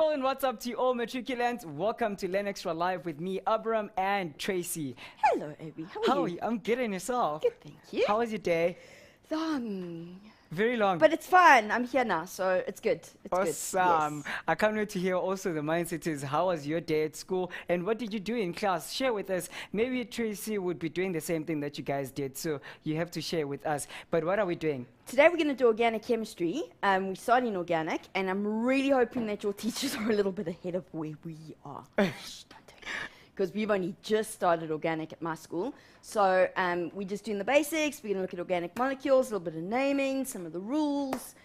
Hello and what's up to you all matriculants. Welcome to Learn Extra Live with me, Abram and Tracy. Hello, Abby. How are you? I'm good, and yourself? Good, thank you. How was your day? Long. Very long. But it's fine. I'm here now, so it's good. It's awesome. Good. Yes. I can't wait to hear also the mindset is how was your day at school and what did you do in class? Share with us. Maybe Tracy would be doing the same thing that you guys did, so you have to share with us. But what are we doing? Today we're going to do organic chemistry. We're starting organic, and I'm really hoping that your teachers are a little bit ahead of where we are. Because we've only just started organic at my school. So we're just doing the basics. We're going to look at organic molecules, a little bit of naming, some of the rules.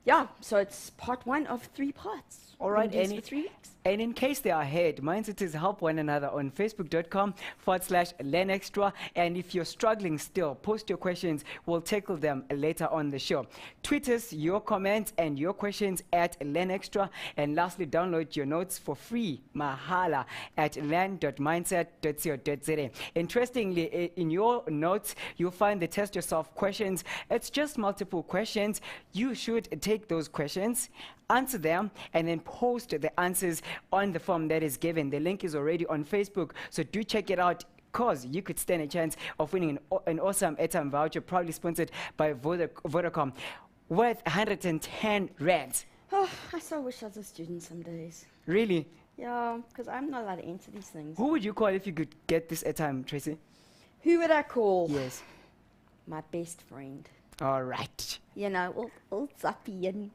Yeah, so it's part 1 of 3 parts. All right, for 3 weeks. And in case they are ahead, Mindsetters help one another on facebook.com/LearnExtra. And if you're struggling still, post your questions. We'll tackle them later on the show. Tweet us your comments and your questions at LearnExtra. And lastly, download your notes for free, mahala, at learn.mindset.co.za. Interestingly, in your notes, you'll find the test yourself questions. It's just multiple questions. You should take those questions, answer them, and then post the answers on the form that is given. The link is already on Facebook, so do check it out, because you could stand a chance of winning an awesome airtime voucher, proudly sponsored by Vodacom, worth 110 rands. Oh, I so wish I was a student some days. Really? Yeah, because I'm not allowed to enter these things. Who would you call if you could get this airtime, Tracy? Who would I call? Yes. My best friend. All right. You know, all zappy and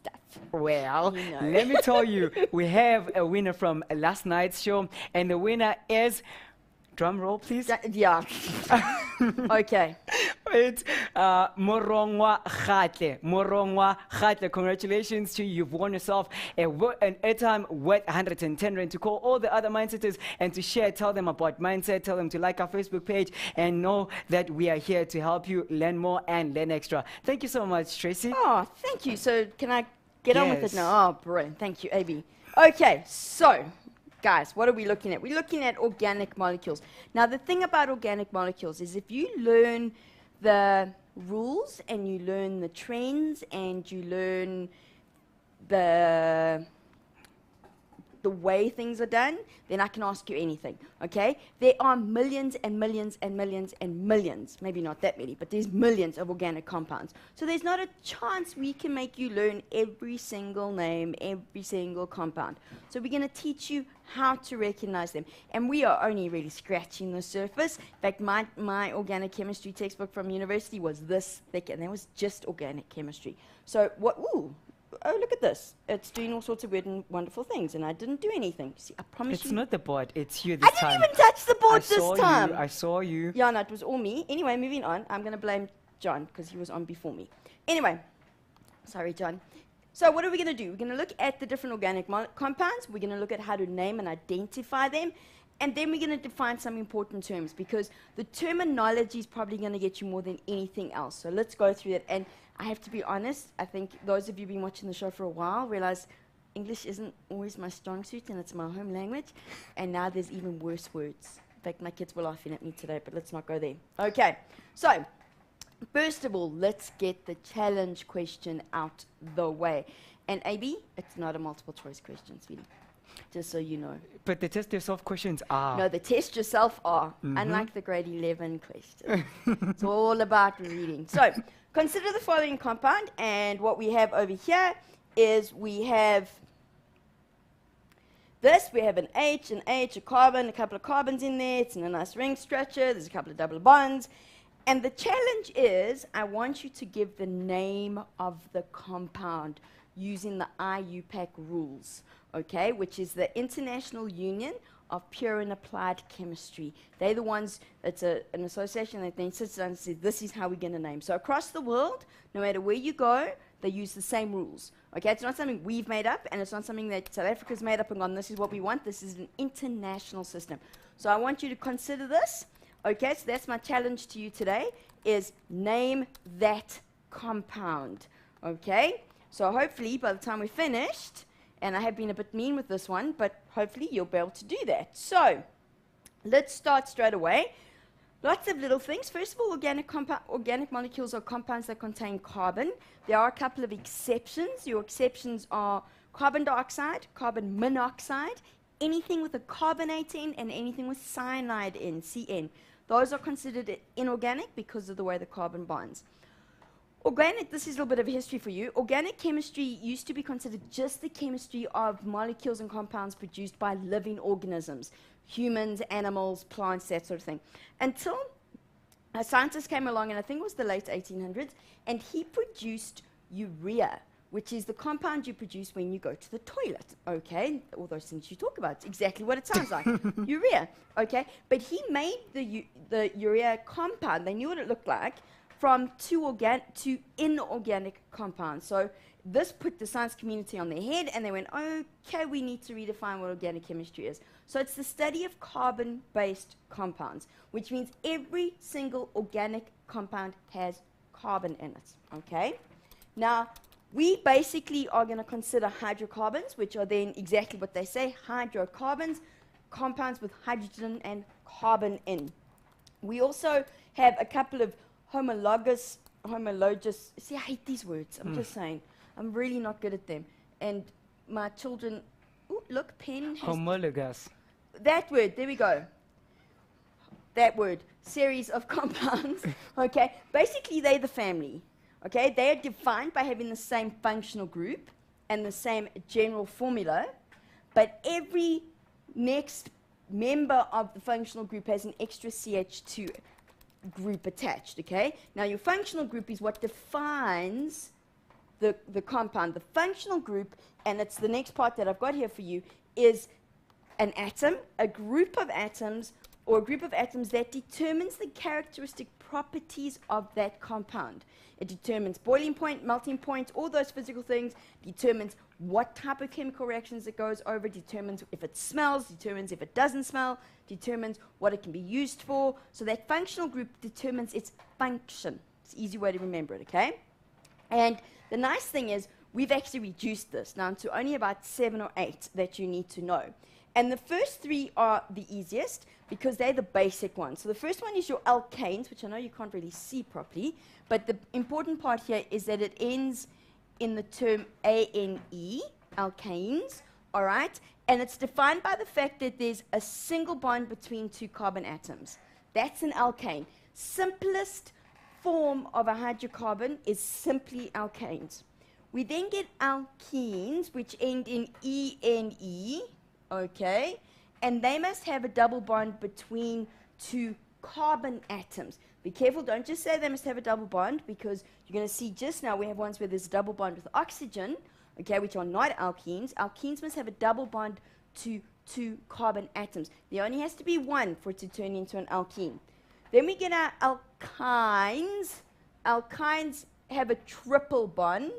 stuff. Well, You know. let me tell you, we have a winner from last night's show, and the winner is, drum roll please. Yeah. Okay. It's Morongwa Khatle. Morongwa Khatle. Congratulations to you. You've won yourself an airtime worth 110 rand to call all the other Mindsetters and to share. Tell them about Mindset. Tell them to like our Facebook page and know that we are here to help you learn more and learn extra. Thank you so much, Tracy. Oh, thank you. So can I get on with Yes. it now? Oh, brilliant. Thank you, AB. Okay, so guys, what are we looking at? We're looking at organic molecules. Now, the thing about organic molecules is if you learn the rules and you learn the trends and you learn the way things are done, then I can ask you anything, okay? There are millions and millions and millions and millions, maybe not that many, but there's millions of organic compounds. So there's not a chance we can make you learn every single name, every single compound. So we're going to teach you how to recognize them. And we are only really scratching the surface. In fact, my organic chemistry textbook from university was this thick, and that was just organic chemistry. So oh, look at this. It's doing all sorts of weird and wonderful things, and I didn't do anything. See, I promise you. It's not the board, it's you this time. I didn't even touch the board this time. I saw you. Yeah, no, it was all me. Anyway, moving on. I'm going to blame John, because he was on before me. Anyway, sorry, John. So what are we going to do? We're going to look at the different organic compounds. We're going to look at how to name and identify them. And then we're going to define some important terms, because the terminology is probably going to get you more than anything else. So let's go through it. And I have to be honest, I think those of you who've been watching the show for a while realize English isn't always my strong suit, and it's my home language. And now there's even worse words. In fact, my kids were laughing at me today, but let's not go there. Okay, so first of all, let's get the challenge question out the way. And AB, it's not a multiple choice question, sweetie. Just so you know. But the test yourself questions are. No, the test yourself are, unlike the grade 11 question. It's all about reading. So, consider the following compound, and what we have over here is we have this. We have an H, a carbon, a couple of carbons in there. It's in a nice ring structure. There's a couple of double bonds. And the challenge is, I want you to give the name of the compound using the IUPAC rules, okay, which is the International Union of Pure and Applied Chemistry. They're the ones, it's an association that then sits down and says, this is how we're going to name. So across the world, no matter where you go, they use the same rules, okay? It's not something we've made up, and it's not something that South Africa's made up and gone, this is what we want. This is an international system. So I want you to consider this, okay? So that's my challenge to you today, is name that compound, okay? So hopefully by the time we're finished, and I have been a bit mean with this one, but hopefully you'll be able to do that. So let's start straight away. Lots of little things. First of all, organic molecules are compounds that contain carbon. There are a couple of exceptions. Your exceptions are carbon dioxide, carbon monoxide, anything with a carbonate in, and anything with cyanide in, CN. Those are considered inorganic because of the way the carbon bonds. Organic, this is a little bit of history for you. Organic chemistry used to be considered just the chemistry of molecules and compounds produced by living organisms, humans, animals, plants, that sort of thing. Until a scientist came along, and I think it was the late 1800s, and he produced urea, which is the compound you produce when you go to the toilet, okay? All those things you talk about, it's exactly what it sounds like, urea, okay? But he made the urea compound, they knew what it looked like, from two inorganic compounds. So this put the science community on their head, and they went, okay, we need to redefine what organic chemistry is. So it's the study of carbon-based compounds, which means every single organic compound has carbon in it, okay? Now, we basically are going to consider hydrocarbons, which are then exactly what they say, hydrocarbons, compounds with hydrogen and carbon in. We also have a couple of homologous, see, I hate these words, I'm just saying. I'm really not good at them. And my children, ooh, look, pen. Homologous. That word, there we go. That word, series of compounds, okay? Basically, they're the family, okay? They are defined by having the same functional group and the same general formula, but every next member of the functional group has an extra CH2 group attached, okay? Now, your functional group is what defines the compound. The functional group, and it's the next part that I've got here for you, is an atom, a group of atoms, or a group of atoms that determines the characteristic properties of that compound. It determines boiling point, melting point, all those physical things, determines what type of chemical reactions it goes over, determines if it smells, determines if it doesn't smell, determines what it can be used for. So that functional group determines its function. It's an easy way to remember it, okay? And the nice thing is we've actually reduced this down to only about 7 or 8 that you need to know. And the first 3 are the easiest because they're the basic ones. So the first one is your alkanes, which I know you can't really see properly, but the important part here is that it ends in the term ANE, alkanes, all right? And it's defined by the fact that there's a single bond between 2 carbon atoms. That's an alkane. Simplest form of a hydrocarbon is simply alkanes. We then get alkenes, which end in ENE, okay? And they must have a double bond between 2 carbon atoms. Be careful, don't just say they must have a double bond, because you're going to see just now we have ones where there's a double bond with oxygen, okay, which are not alkenes. Alkenes must have a double bond to 2 carbon atoms. There only has to be 1 for it to turn into an alkene. Then we get our alkynes. Alkynes have a triple bond,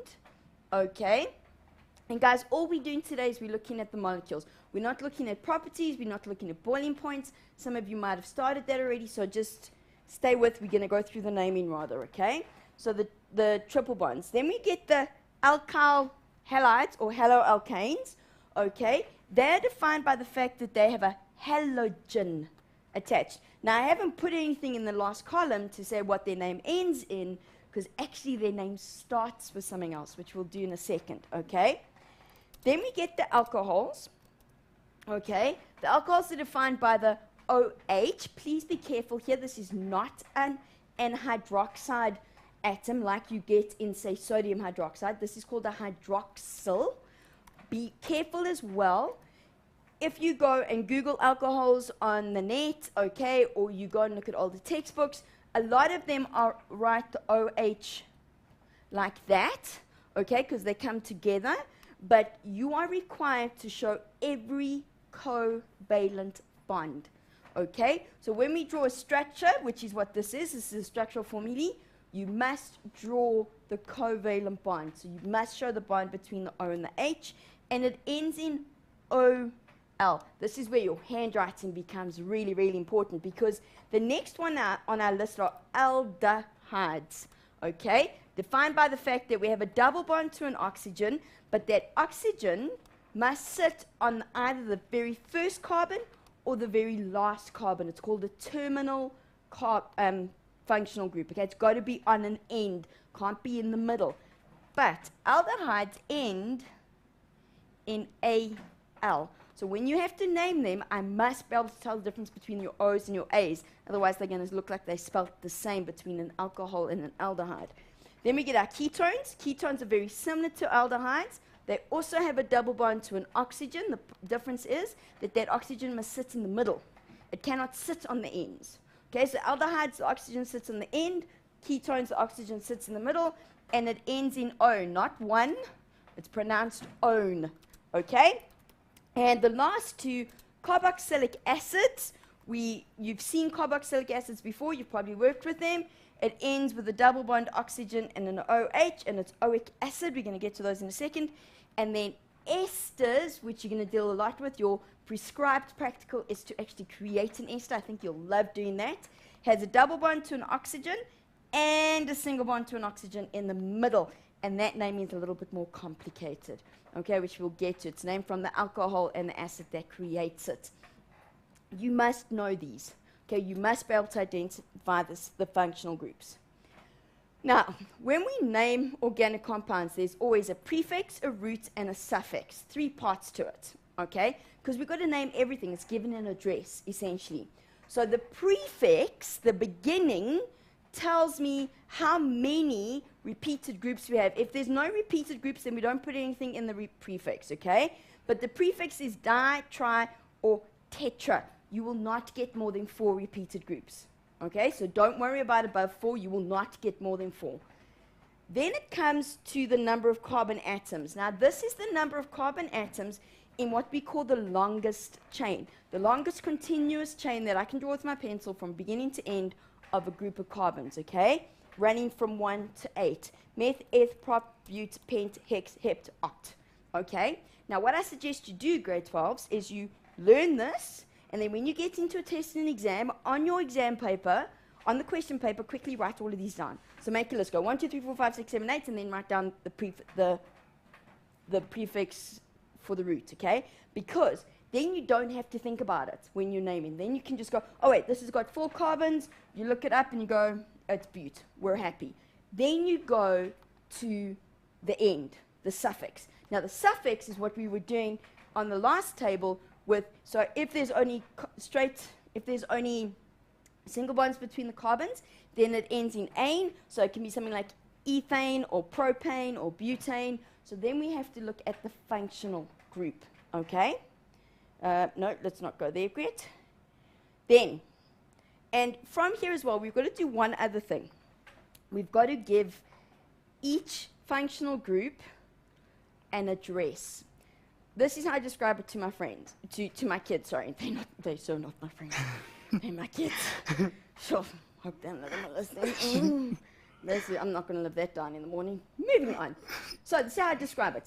okay? And guys, all we're doing today is we're looking at the molecules. We're not looking at properties. We're not looking at boiling points. Some of you might have started that already, so just stay with. We're going to go through the naming rather, okay? So the triple bonds. Then we get the alkyl halides or haloalkanes, okay? They're defined by the fact that they have a halogen attached. Now, I haven't put anything in the last column to say what their name ends in, because actually their name starts with something else, which we'll do in a second, okay? Then we get the alcohols, okay? The alcohols are defined by the OH. Please be careful here. This is not an hydroxide atom like you get in, say, sodium hydroxide. This is called a hydroxyl. Be careful as well. If you go and Google alcohols on the net, okay, or you go and look at all the textbooks, a lot of them are write the OH like that, okay, because they come together, but you are required to show every covalent bond, okay? So when we draw a structure, which is what this is a structural formulae, you must draw the covalent bond. So you must show the bond between the O and the H, and it ends in OL. This is where your handwriting becomes really, really important, because the next one on our list are aldehydes, okay? Defined by the fact that we have a double bond to an oxygen, but that oxygen must sit on either the very first carbon or the very last carbon. It's called a terminal functional group, okay? It's got to be on an end, can't be in the middle. But aldehydes end N-A-L. So when you have to name them, I must be able to tell the difference between your O's and your A's. Otherwise, they're going to look like they spelled the same between an alcohol and an aldehyde. Then we get our ketones. Ketones are very similar to aldehydes. They also have a double bond to an oxygen. The difference is that that oxygen must sit in the middle. It cannot sit on the ends. Okay, so aldehydes, the oxygen sits on the end. Ketones, the oxygen sits in the middle. And it ends in O, not one. It's pronounced own. Okay? And the last two, carboxylic acids. You've seen carboxylic acids before. You've probably worked with them. It ends with a double bond oxygen and an OH, and it's oic acid. We're going to get to those in a second. And then esters, which you're going to deal a lot with. Your prescribed practical is to actually create an ester. I think you'll love doing that. Has a double bond to an oxygen and a single bond to an oxygen in the middle. And that name is a little bit more complicated, okay, which we'll get to. It's named from the alcohol and the acid that creates it. You must know these. Okay, you must be able to identify the functional groups. Now, when we name organic compounds, there's always a prefix, a root, and a suffix. 3 parts to it, okay? Because we've got to name everything. It's given an address, essentially. So the prefix, the beginning, tells me how many repeated groups we have. If there's no repeated groups, then we don't put anything in the prefix, okay? But the prefix is di, tri, or tetra. You will not get more than 4 repeated groups. Okay, so don't worry about above 4. You will not get more than 4. Then it comes to the number of carbon atoms. Now, this is the number of carbon atoms in what we call the longest chain. The longest continuous chain that I can draw with my pencil from beginning to end of a group of carbons, okay? Running from 1 to 8. Meth, eth, prop, but, pent, hex, hept, oct. Okay? Now, what I suggest you do, grade 12s, is you learn this. And then when you get into a test and an exam, on your exam paper, on the question paper, quickly write all of these down. So make a list. Go 1, 2, 3, 4, 5, 6, 7, 8, and then write down the prefix for the root, okay? Because then you don't have to think about it when you're naming. Then you can just go, oh, wait, this has got 4 carbons. You look it up and you go, it's but. We're happy. Then you go to the end, the suffix. Now, the suffix is what we were doing on the last table with, so if there's only single bonds between the carbons, then it ends in ane, so it can be something like ethane or propane or butane. So then we have to look at the functional group, okay? No, let's not go there yet. Then, and from here as well, we've got to do one other thing. We've got to give each functional group an address. This is how I describe it to my friends, to my kids, sorry. They're so not my friends. They're my kids. Sure, hope they're not listening. I'm not going to live that down in the morning. Moving on. So this is how I describe it.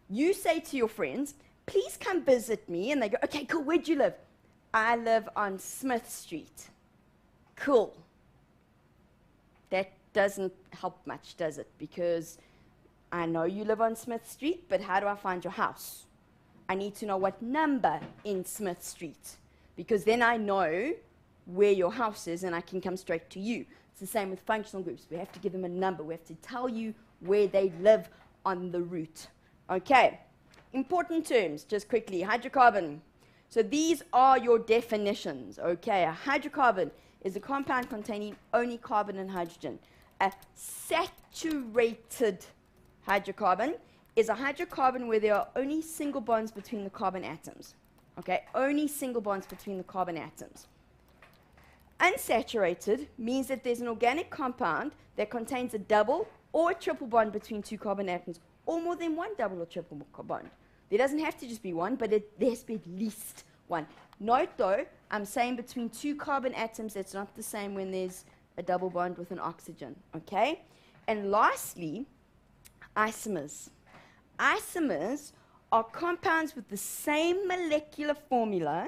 You say to your friends, please come visit me. And they go, okay, cool, where'd you live? I live on Smith Street. Cool. That doesn't help much, does it? Because I know you live on Smith Street, but how do I find your house? I need to know what number in Smith Street, because then I know where your house is and I can come straight to you. It's the same with functional groups. We have to give them a number. We have to tell you where they live on the route. Okay, important terms, just quickly. Hydrocarbon. So these are your definitions. Okay, a hydrocarbon is a compound containing only carbon and hydrogen. A saturated hydrocarbon is a hydrocarbon where there are only single bonds between the carbon atoms. Okay, only single bonds between the carbon atoms. Unsaturated means that there's an organic compound that contains a double or a triple bond between 2 carbon atoms, or more than 1 double or triple bond. There doesn't have to just be 1, but there has to be at least 1. Note though, I'm saying between 2 carbon atoms, that's not the same when there's a double bond with an oxygen. Okay? And lastly, isomers. Isomers are compounds with the same molecular formula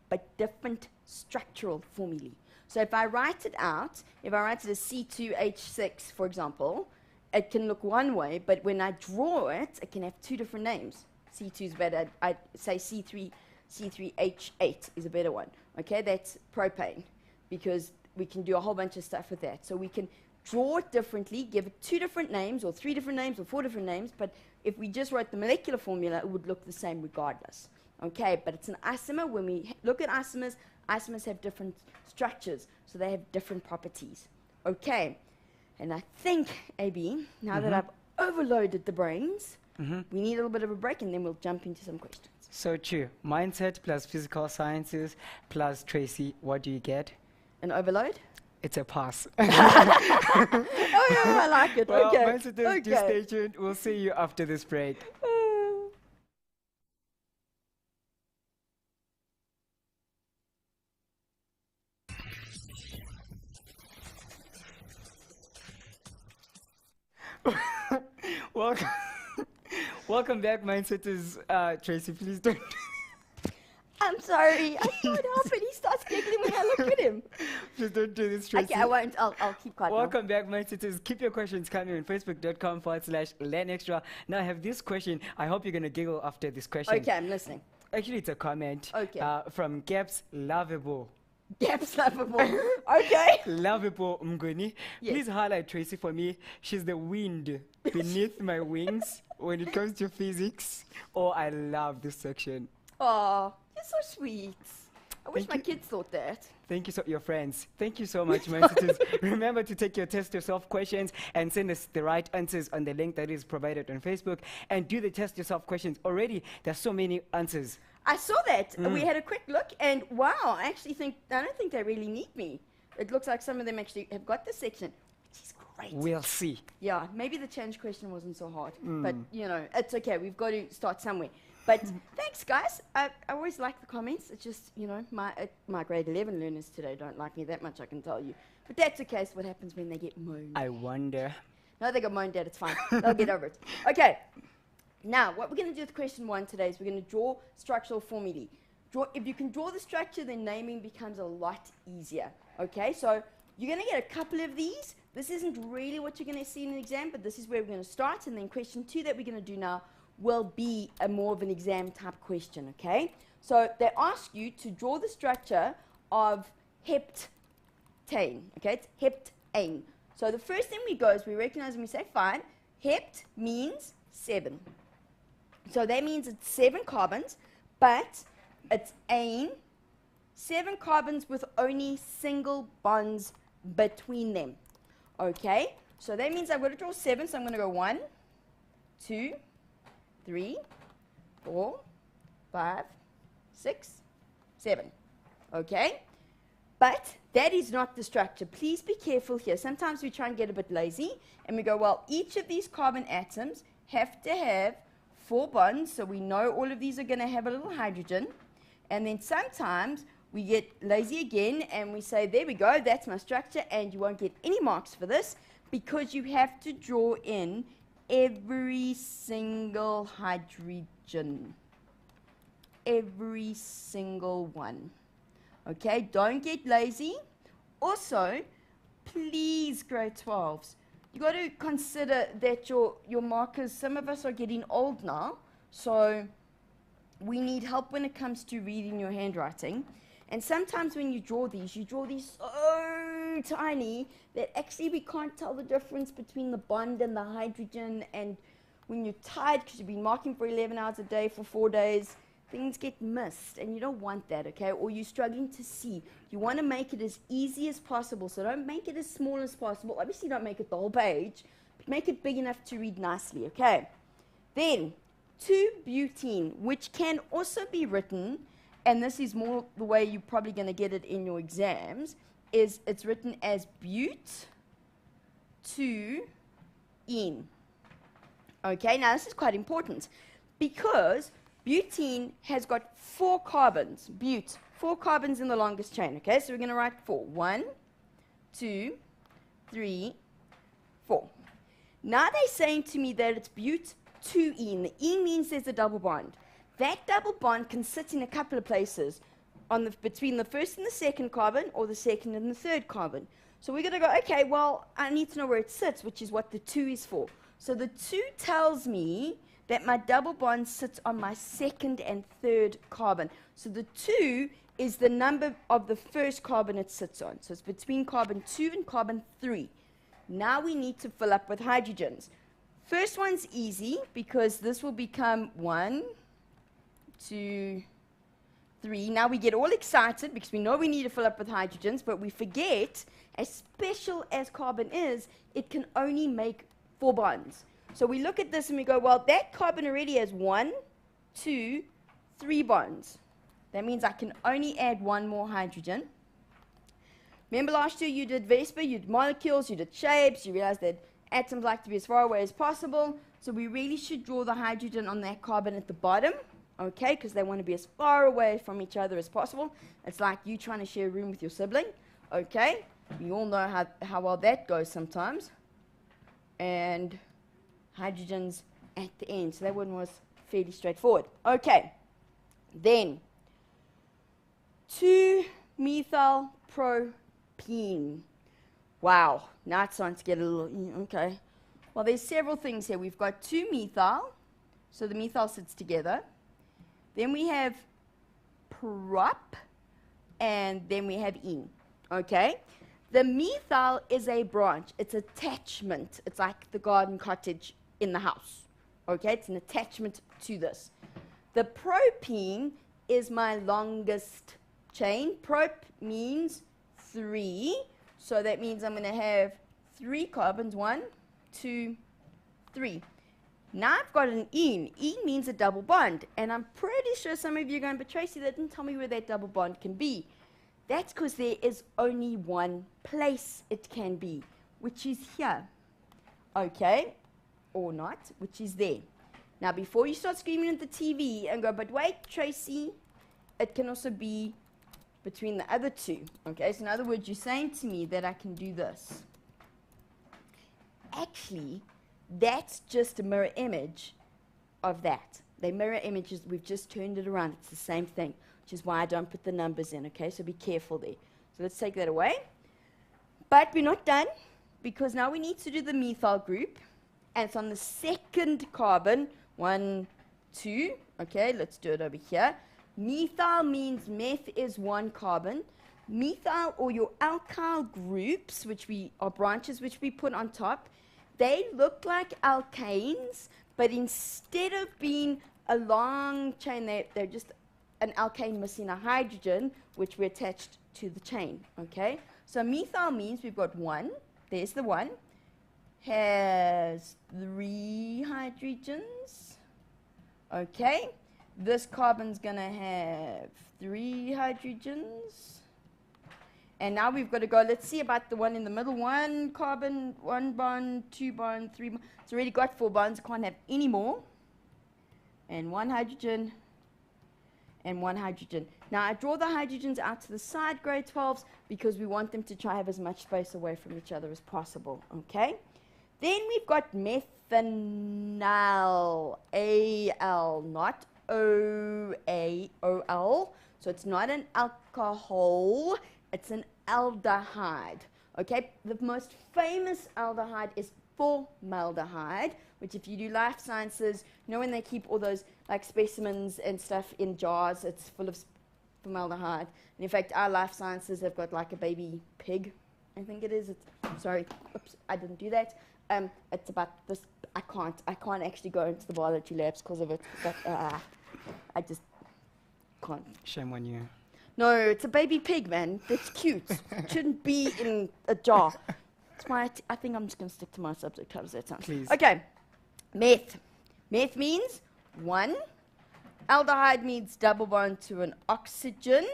but different structural formulae. So if I write it out, if I write it as C2H6, for example, it can look one way, but when I draw it, it can have 2 different names. C2 is better. I'd say C3H8 is a better one. Okay, that's propane, because we can do a whole bunch of stuff with that. So we can draw it differently, give it 2 different names, or 3 different names, or 4 different names, but if we just wrote the molecular formula, it would look the same regardless. Okay, but it's an isomer. When we look at isomers, isomers have different structures, so they have different properties. Okay, and I think, AB, now that I've overloaded the brains, we need a little bit of a break, and then we'll jump into some questions. So true. Mindset plus physical sciences plus Tracy, what do you get? An overload? It's a pass. Oh, yeah, I like it. Well, okay. Mindseters, just stay tuned. We'll see you after this break. Welcome, welcome back, Mindsetters. Tracy, please don't. I'm sorry. I can't help it. He starts giggling when I look at him. Please don't do this, Tracy. Okay, I won't. I'll keep quiet. Welcome back, Mindsetters. Keep your questions coming on facebook.com/LearnExtra. Now I have this question. I hope you're going to giggle after this question. Okay, I'm listening. Actually, it's a comment Okay. from Gaps Lovable. Gaps lovable. Okay. Lovable Mguni. Yes. Please highlight Tracy for me. She's the wind beneath my wings when it comes to physics. Oh, I love this section. Oh, you're so sweet. I wish Thank my you. kids thought that. Thank you, your friends. Thank you so much, Mindsetters. Remember to take your test yourself questions and send us the right answers on the link that is provided on Facebook. And do the test yourself questions. Already, there's so many answers. I saw that. We had a quick look, and wow, I don't think they really need me. It looks like some of them actually have got this section, which is great. We'll see. Yeah, maybe the challenge question wasn't so hard, but you know, it's okay. We've got to start somewhere. But thanks, guys. I always like the comments. It's just, you know, my grade 11 learners today don't like me that much, I can tell you. But that's okay. It's what happens when they get moaned. I wonder. No, they got moaned at. It's fine. They'll get over it. Okay. Now, what we're going to do with question 1 today is we're going to draw structural formulae. If you can draw the structure, then naming becomes a lot easier. Okay, so you're going to get a couple of these. This isn't really what you're going to see in an exam, but this is where we're going to start. And then question 2 that we're going to do now will be a more of an exam type question. Okay, so they ask you to draw the structure of heptane. Okay, it's heptane. So the first thing we go is we recognize and we say, fine, hept means 7. So that means it's 7 carbons, but it's ane, 7 carbons with only single bonds between them. Okay, so that means I've got to draw 7, so I'm going to go 1, 2, 3, 4, 5, 6, 7. Okay, but that is not the structure. Please be careful here. Sometimes we try and get a bit lazy, and we go, well, each of these carbon atoms have to have 4 bonds, so we know all of these are going to have a little hydrogen. And then sometimes we get lazy again and we say, there we go, that's my structure, and you won't get any marks for this because you have to draw in every single hydrogen. Every single one. Okay, don't get lazy. Also, please, grade 12s, you got to consider that your markers, some of us are getting old now, so we need help when it comes to reading your handwriting. And sometimes when you draw these so tiny that actually we can't tell the difference between the bond and the hydrogen. And when you're tired because you've been marking for 11 hours a day for 4 days, things get missed, and you don't want that, okay? Or you're struggling to see. You want to make it as easy as possible, so don't make it as small as possible. Obviously, don't make it the whole page, but make it big enough to read nicely, okay? Then, 2-butene, which can also be written, and this is more the way you're probably going to get it in your exams, is it's written as but-2-ene. Okay, now this is quite important because butene has got 4 carbons, 4 carbons in the longest chain, okay? So we're going to write 4. 1, 2, 3, 4. Now they're saying to me that it's but-2-ene. The ene means there's a double bond. That double bond can sit in a couple of places between the first and the second carbon, or the second and the third carbon. So we're going to go, okay, well, I need to know where it sits, which is what the 2 is for. So the 2 tells me that my double bond sits on my second and third carbon. So the 2 is the number of the first carbon it sits on. So it's between carbon 2 and carbon 3. Now we need to fill up with hydrogens. First one's easy because this will become 1, 2, 3. Now we get all excited because we know we need to fill up with hydrogens, but we forget, as special as carbon is, it can only make 4 bonds. So we look at this and we go, well, that carbon already has 1, 2, 3 bonds. That means I can only add 1 more hydrogen. Remember last year you did Vesper, you did molecules, you did shapes, you realized that atoms like to be as far away as possible. So we really should draw the hydrogen on that carbon at the bottom, okay, because they want to be as far away from each other as possible. It's like you trying to share a room with your sibling, okay? We all know how well that goes sometimes. And hydrogens at the end. So that one was fairly straightforward. Okay, then 2-methylpropene. Wow, now it's starting to get a little, okay. Well, there's several things here. We've got 2-methyl, so the methyl sits together. Then we have prop, and then we have ene, okay. The methyl is a branch. It's attachment. It's like the garden cottage in the house, okay. It's an attachment to this. The propene is my longest chain. Prop means 3. So that means I'm going to have 3 carbons, 1, 2, 3. Now I've got an ene. Ene means a double bond. And I'm pretty sure some of you are going, but Tracy, that didn't tell me where that double bond can be. That's because there is only one place it can be, which is here. Okay? Or not, which is there. Now before you start screaming at the TV and go, but wait, Tracy, it can also be between the other 2. Okay, so in other words, you're saying to me that I can do this. Actually, that's just a mirror image of that. They mirror images, we've just turned it around. It's the same thing, which is why I don't put the numbers in, okay? So be careful there. So let's take that away. But we're not done, because now we need to do the methyl group. And it's on the second carbon, 1, 2. Okay, let's do it over here. Methyl means meth is 1 carbon. Methyl, or your alkyl groups, which are branches which we put on top, they look like alkanes, but instead of being a long chain, they're just an alkane missing a hydrogen, which we attached to the chain, okay? So methyl means we've got 1, there's the 1, has 3 hydrogens, okay? This carbon's going to have 3 hydrogens. And now we've got to go, let's see about the one in the middle. 1 carbon, 1 bond, 2 bond, 3 bond. It's already got 4 bonds. Can't have any more. And 1 hydrogen. And 1 hydrogen. Now I draw the hydrogens out to the side, grade 12s, because we want them to try have as much space away from each other as possible. Okay? Then we've got methanol. A-L, not O-A-O-L. So it's not an alcohol, it's an aldehyde. Okay, the most famous aldehyde is formaldehyde, which if you do life sciences, you know when they keep all those like specimens and stuff in jars, it's full of formaldehyde. And in fact, our life sciences have got like a baby pig, I think it is. Sorry, oops, I didn't do that. It's about this. I can't actually go into the biology labs because of it. But, I just can't. Shame on you. No, it's a baby pig, man. That's cute. It shouldn't be in a jar. That's why I think I'm just going to stick to my subject. How does that sound? Please. Okay. Meth. Meth means 1. Aldehyde means double bond to an oxygen.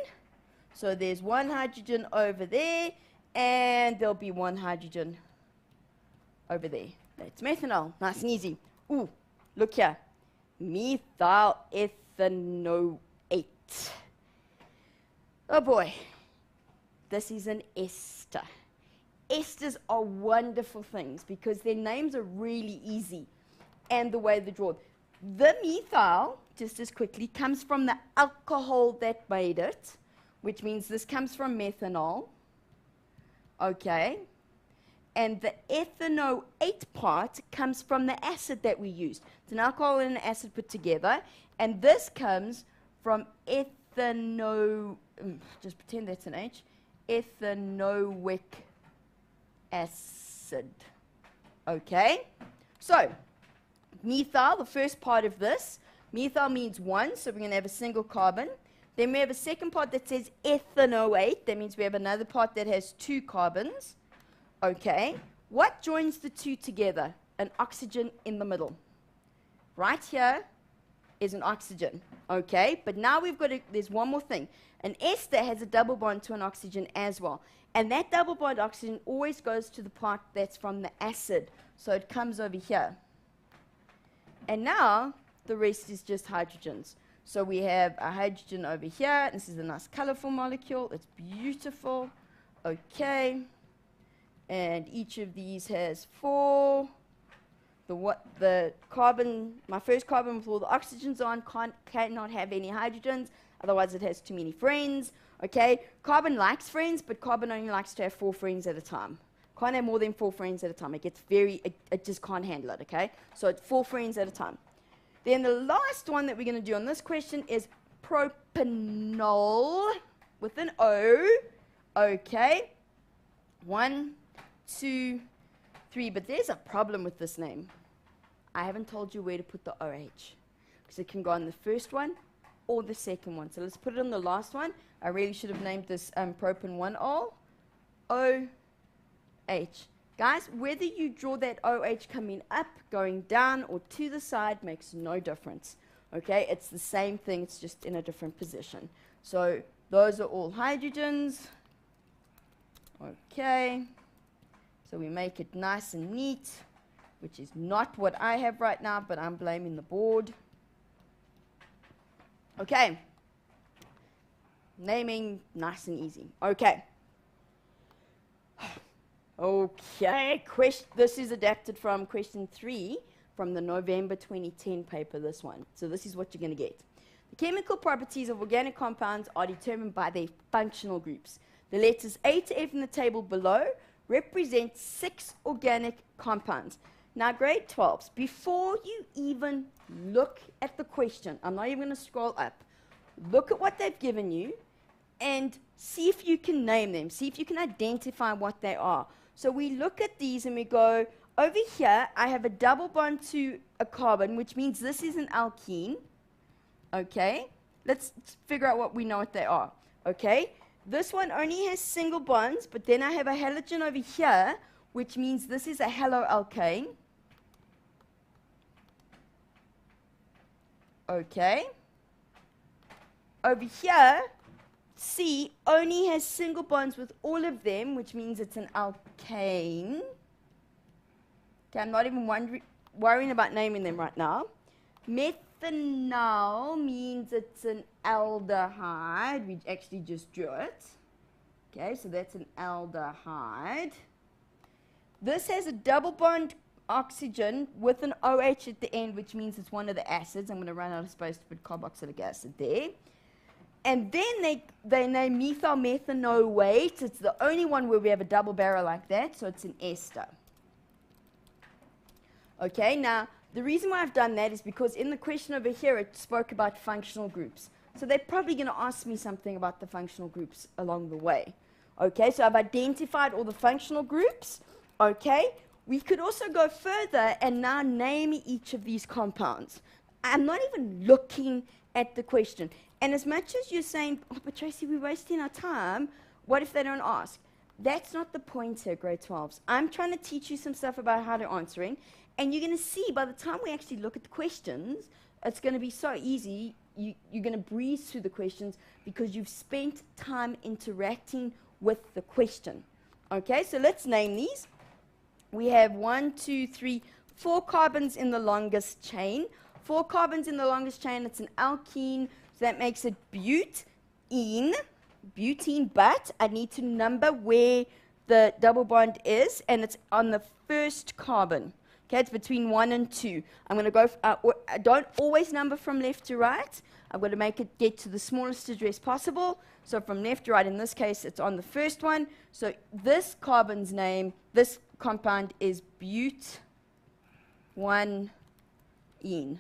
So there's 1 hydrogen over there, and there'll be 1 hydrogen over there. That's methanol. Nice and easy. Ooh, look here. Methylethanoate. Oh boy. This is an ester. Esters are wonderful things because their names are really easy and the way they're drawn. The methyl, just as quickly, comes from the alcohol that made it, which means this comes from methanol. Okay. And the ethanoate part comes from the acid that we used. It's an alcohol and an acid put together. And this comes from just pretend that's an H, ethanoic acid. acid. Okay? So, methyl, the first part of this, methyl means 1, so we're going to have a single carbon. Then we have a second part that says ethanoate. That means we have another part that has 2 carbons. Okay? What joins the 2 together? An oxygen in the middle. Right here is an oxygen. Okay? But now we've got there's one more thing. An ester has a double bond to an oxygen as well. And that double bond oxygen always goes to the part that's from the acid. So it comes over here. And now the rest is just hydrogens. So we have a hydrogen over here. This is a nice colorful molecule. It's beautiful. Okay. And each of these has 4. The carbon, my first carbon with all the oxygens on, cannot have any hydrogens. Otherwise, it has too many friends. Okay, carbon likes friends, but carbon only likes to have 4 friends at a time. Can't have more than 4 friends at a time. It gets it just can't handle it, okay? So it's 4 friends at a time. Then the last one that we're going to do on this question is propanol with an O. Okay, 1, 2, 3. But there's a problem with this name. I haven't told you where to put the OH, because it can go on the first one or the second one. So let's put it on the last one. I really should have named this propan-1-ol. OH. Guys, whether you draw that OH coming up, going down, or to the side makes no difference. Okay, it's the same thing, it's just in a different position. So those are all hydrogens. Okay, so we make it nice and neat, which is not what I have right now, but I'm blaming the board. Okay. Naming, nice and easy. Okay. Okay. This is adapted from question 3 from the November 2010 paper, this one. So this is what you're going to get. The chemical properties of organic compounds are determined by their functional groups. The letters A to F in the table below represent 6 organic compounds. Now, grade 12s, before you even look at the question, I'm not even going to scroll up, look at what they've given you and see if you can name them, see if you can identify what they are. So we look at these and we go, over here, I have a double bond to a carbon, which means this is an alkene. Okay, let's figure out what we know what they are. Okay, this one only has single bonds, but then I have a halogen over here, which means this is a haloalkane. Okay. Over here, C only has single bonds with all of them, which means it's an alkane. Okay, I'm not even worrying about naming them right now. Methanol means it's an aldehyde. We actually just drew it. Okay, so that's an aldehyde. This has a double bond oxygen with an OH at the end, which means it's one of the acids. I'm going to run out of space to put carboxylic acid there. And then they name methyl methanoate. It's the only one where we have a double barrel like that, so it's an ester. Okay, now the reason why I've done that is because in the question over here it spoke about functional groups. So they're probably going to ask me something about the functional groups along the way. Okay, so I've identified all the functional groups. Okay, we could also go further and now name each of these compounds. I'm not even looking at the question. And as much as you're saying, oh, but Tracy, we're wasting our time, what if they don't ask? That's not the point here, grade 12s. I'm trying to teach you some stuff about how to answering, and you're going to see by the time we actually look at the questions, it's going to be so easy. You're going to breeze through the questions because you've spent time interacting with the question. Okay, so let's name these. We have 1, 2, 3, 4 carbons in the longest chain. 4 carbons in the longest chain, it's an alkene, so that makes it butene, but I need to number where the double bond is, and it's on the first carbon. Okay, it's between 1 and 2. I'm going to go, I don't always number from left to right. I'm going to make it get to the smallest address possible. So from left to right, in this case, it's on the first one. So this carbon's name, this compound is but1ene.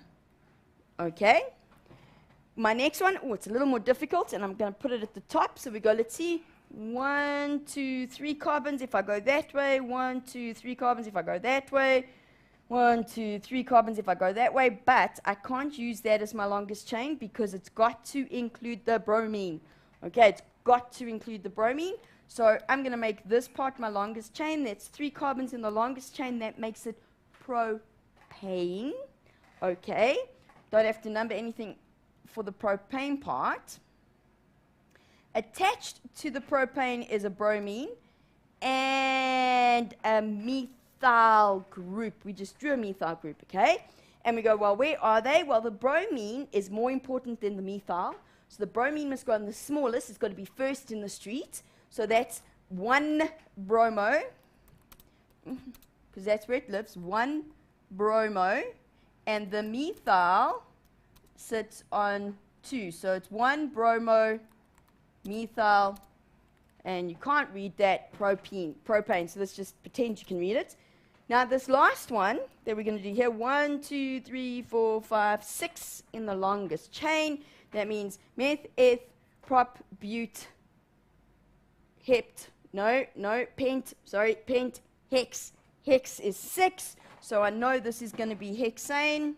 Okay? My next one, oh, it's a little more difficult, and I'm going to put it at the top. So we go, let's see 1, 2, 3 carbons if I go that way, 1, 2, 3 carbons if I go that way, 1, 2, 3 carbons if I go that way, but I can't use that as my longest chain because it's got to include the bromine. Okay, it's got to include the bromine. So I'm going to make this part my longest chain. That's 3 carbons in the longest chain. That makes it propane. Okay, don't have to number anything for the propane part. Attached to the propane is a bromine and a methyl group. We just drew a methyl group, okay? And we go, well, where are they? Well, the bromine is more important than the methyl. So the bromine must go on the smallest. It's got to be first in the street. So that's 1 bromo, because that's where it lives, 1 bromo. And the methyl sits on 2. So it's 1 bromo, methyl, and you can't read that, propane. So let's just pretend you can read it. Now this last one that we're going to do here, 1, 2, 3, 4, 5, 6 in the longest chain. That means meth, eth, prop, bute, hept, pent, hex. Hex is 6, so I know this is going to be hexane.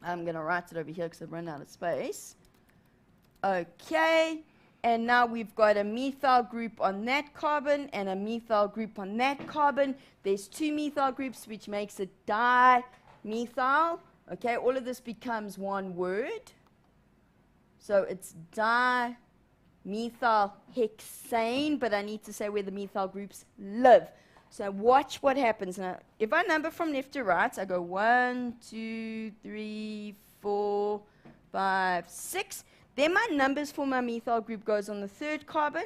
I'm going to write it over here because I've run out of space. Okay, and now we've got a methyl group on that carbon and a methyl group on that carbon. There's 2 methyl groups, which makes it dimethyl. Okay, all of this becomes one word. So it's dimethylhexane, but I need to say where the methyl groups live. So watch what happens. Now, if I number from left to right, I go 1, 2, 3, 4, 5, 6. Then my numbers for my methyl group goes on the 3rd carbon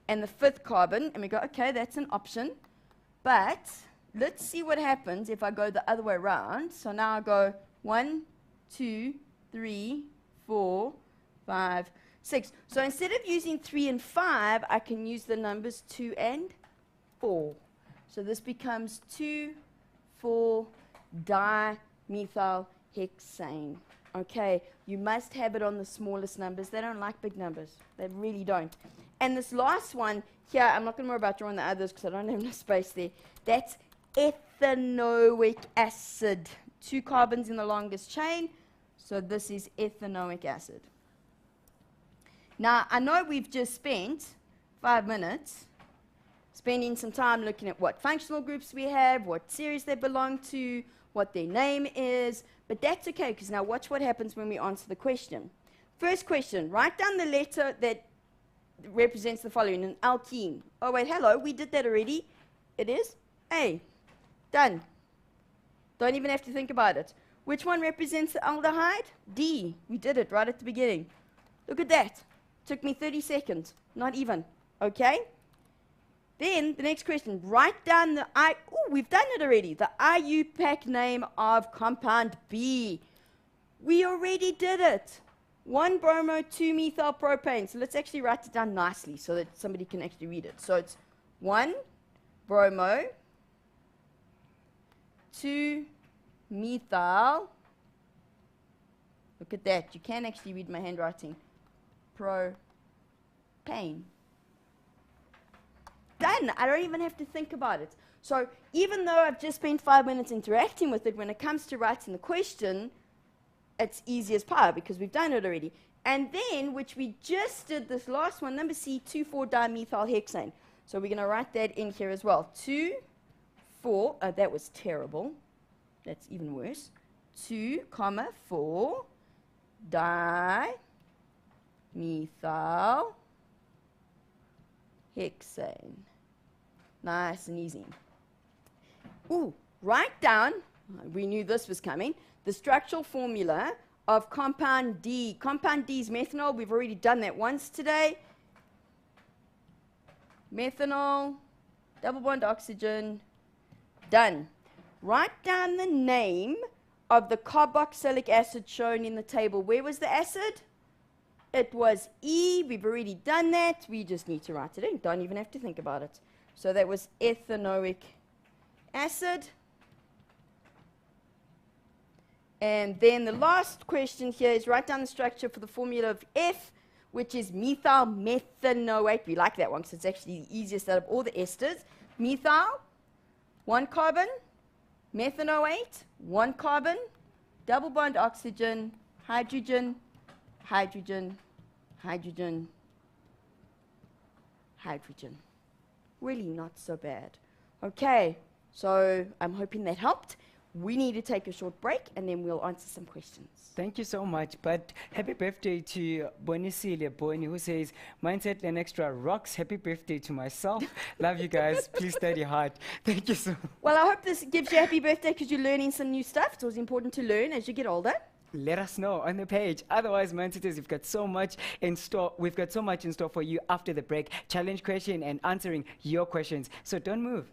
and the 5th carbon. And we go, okay, that's an option. But let's see what happens if I go the other way around. So now I go 1, 2, 3, 4, 5, 6. So instead of using 3 and 5, I can use the numbers 2 and 4. So this becomes 2, 4, dimethylhexane. Okay, you must have it on the smallest numbers. They don't like big numbers. They really don't. And this last one here, I'm not going to worry about drawing the others because I don't have enough space there. That's ethanoic acid. 2 carbons in the longest chain. So this is ethanoic acid. Now, I know we've just spent 5 minutes spending some time looking at what functional groups we have, what series they belong to, what their name is, but that's okay because now watch what happens when we answer the question. First question, write down the letter that represents the following, an alkene. Oh wait, hello, we did that already. It is A. Done. Don't even have to think about it. Which one represents the aldehyde? D. We did it right at the beginning. Look at that. Took me 30 seconds. Not even. Okay? Then, the next question. Write down the we've done it already. The IUPAC name of compound B. We already did it. 1 bromo, 2 methyl propane. So let's actually write it down nicely so that somebody can actually read it. So it's 1 bromo, 2 methyl. Look at that. You can actually read my handwriting. Propane. Done. I don't even have to think about it. So even though I've just spent 5 minutes interacting with it, when it comes to writing the question, it's easy as pie because we've done it already. And then, which we just did this last one, number C, 2,4-dimethylhexane. So we're going to write that in here as well. 2, 4, that was terrible. That's even worse. 2, 4, dimethylhexane. Nice and easy. Ooh, write down, we knew this was coming, the structural formula of compound D. Compound D is methanol. We've already done that once today. Methanol, double bond oxygen, done. Write down the name of the carboxylic acid shown in the table. Where was the acid? It was E. We've already done that. We just need to write it in. Don't even have to think about it. So that was ethanoic acid. And then the last question here is write down the structure for the formula of F, which is methyl methanoate. We like that one because it's actually the easiest out of all the esters. Methyl, 1 carbon, methanoate, 1 carbon, double bond oxygen, hydrogen, hydrogen, hydrogen, hydrogen. Really not so bad. Okay, so I'm hoping that helped. We need to take a short break and then we'll answer some questions. Thank you so much. But happy birthday to Bonisile Boni, who says, Mindset and Extra rocks. Happy birthday to myself. Love you guys. Please study hard. Thank you so much. Well, I hope this gives you a happy birthday because you're learning some new stuff. It's always important to learn as you get older. Let us know on the page. Otherwise, Mindsetters, we've got so much in store. We've got so much in store for you after the break. Challenge question and answering your questions. So don't move.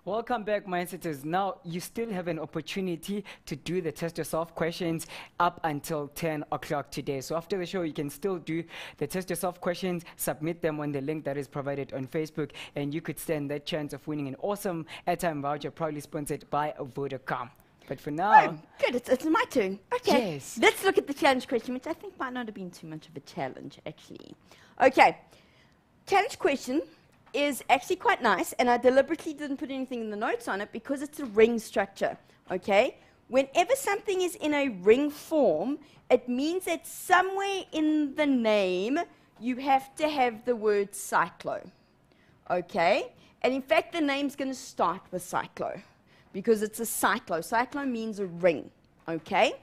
Welcome back, Mindsetters. Now, you still have an opportunity to do the test yourself questions up until 10 o'clock today. So after the show, you can still do the test yourself questions, submit them on the link that is provided on Facebook, and you could stand that chance of winning an awesome airtime voucher proudly sponsored by Vodacom. But for now... Oh, good. It's my turn. Okay. Yes. Let's look at the challenge question, which I think might not have been too much of a challenge, actually. Okay. Challenge question is actually quite nice, and I deliberately didn't put anything in the notes on it because it's a ring structure, okay? Whenever something is in a ring form, it means that somewhere in the name you have to have the word cyclo, okay? And in fact, the name's going to start with cyclo because it's a cyclo. Cyclo means a ring, okay?